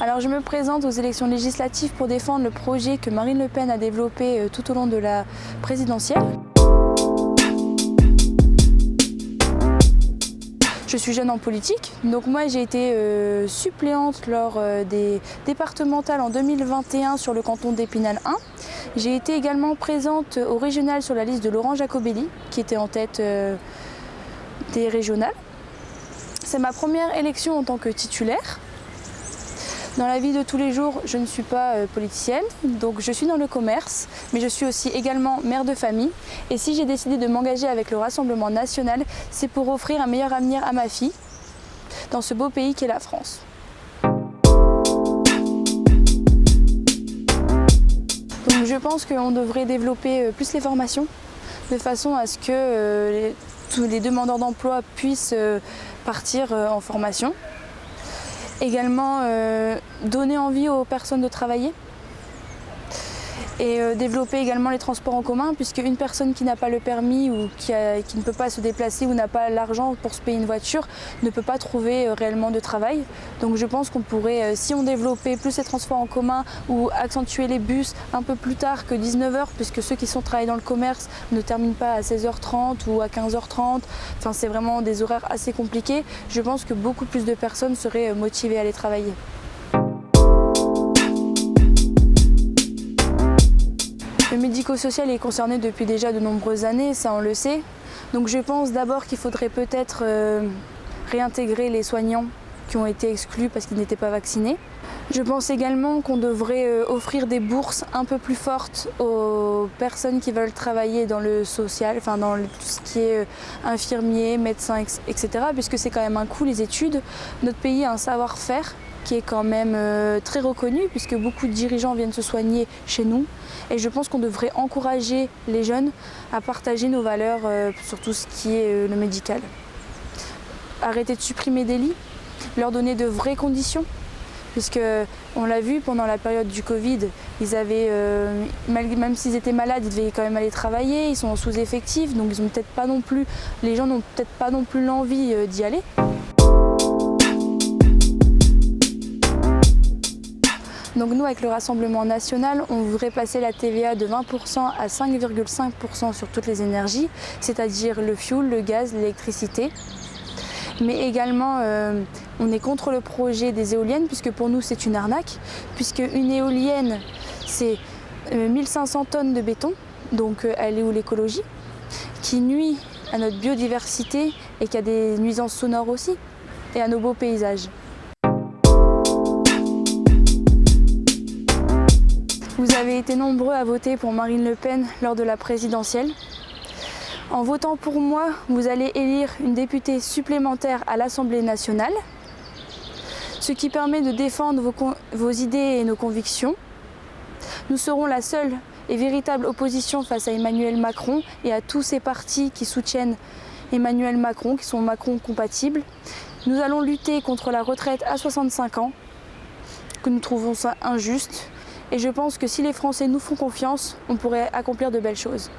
Alors je me présente aux élections législatives pour défendre le projet que Marine Le Pen a développé tout au long de la présidentielle. Je suis jeune en politique, donc moi j'ai été suppléante lors des départementales en 2021 sur le canton d'Épinal 1. J'ai été également présente au régional sur la liste de Laurent Jacobelli, qui était en tête des régionales. C'est ma première élection en tant que titulaire. Dans la vie de tous les jours, je ne suis pas politicienne, donc je suis dans le commerce, mais je suis aussi également mère de famille. Et si j'ai décidé de m'engager avec le Rassemblement national, c'est pour offrir un meilleur avenir à ma fille dans ce beau pays qu'est la France. Donc je pense qu'on devrait développer plus les formations, de façon à ce que tous les demandeurs d'emploi puissent partir en formation. Également donner envie aux personnes de travailler et développer également les transports en commun, puisque une personne qui n'a pas le permis ou qui ne peut pas se déplacer ou n'a pas l'argent pour se payer une voiture ne peut pas trouver réellement de travail. Donc je pense qu'on pourrait, si on développait plus les transports en commun ou accentuer les bus un peu plus tard que 19h, puisque ceux qui sont travaillés dans le commerce ne terminent pas à 16h30 ou à 15h30, enfin c'est vraiment des horaires assez compliqués, je pense que beaucoup plus de personnes seraient motivées à aller travailler. Le médico-social est concerné depuis déjà de nombreuses années, ça on le sait. Donc je pense d'abord qu'il faudrait peut-être réintégrer les soignants qui ont été exclus parce qu'ils n'étaient pas vaccinés. Je pense également qu'on devrait offrir des bourses un peu plus fortes aux personnes qui veulent travailler dans le social, enfin dans tout ce qui est infirmier, médecin, etc. Puisque c'est quand même un coût les études. Notre pays a un savoir-faire qui est quand même très reconnu, puisque beaucoup de dirigeants viennent se soigner chez nous. Et je pense qu'on devrait encourager les jeunes à partager nos valeurs sur tout ce qui est le médical. Arrêter de supprimer des lits, leur donner de vraies conditions, puisque on l'a vu pendant la période du Covid, ils avaient, même s'ils étaient malades, ils devaient quand même aller travailler, ils sont en sous-effectif, donc ils ont peut-être pas non plus, les gens n'ont peut-être pas non plus l'envie d'y aller. Donc nous, avec le Rassemblement national, on voudrait passer la TVA de 20% à 5,5% sur toutes les énergies, c'est-à-dire le fioul, le gaz, l'électricité. Mais également, on est contre le projet des éoliennes, puisque pour nous, c'est une arnaque, puisque une éolienne, c'est 1500 tonnes de béton, donc elle est où l'écologie, qui nuit à notre biodiversité et qui a des nuisances sonores aussi, et à nos beaux paysages. Vous avez été nombreux à voter pour Marine Le Pen lors de la présidentielle. En votant pour moi, vous allez élire une députée supplémentaire à l'Assemblée nationale, ce qui permet de défendre vos idées et nos convictions. Nous serons la seule et véritable opposition face à Emmanuel Macron et à tous ces partis qui soutiennent Emmanuel Macron, qui sont Macron compatibles. Nous allons lutter contre la retraite à 65 ans, que nous trouvons ça injuste. Et je pense que si les Français nous font confiance, on pourrait accomplir de belles choses.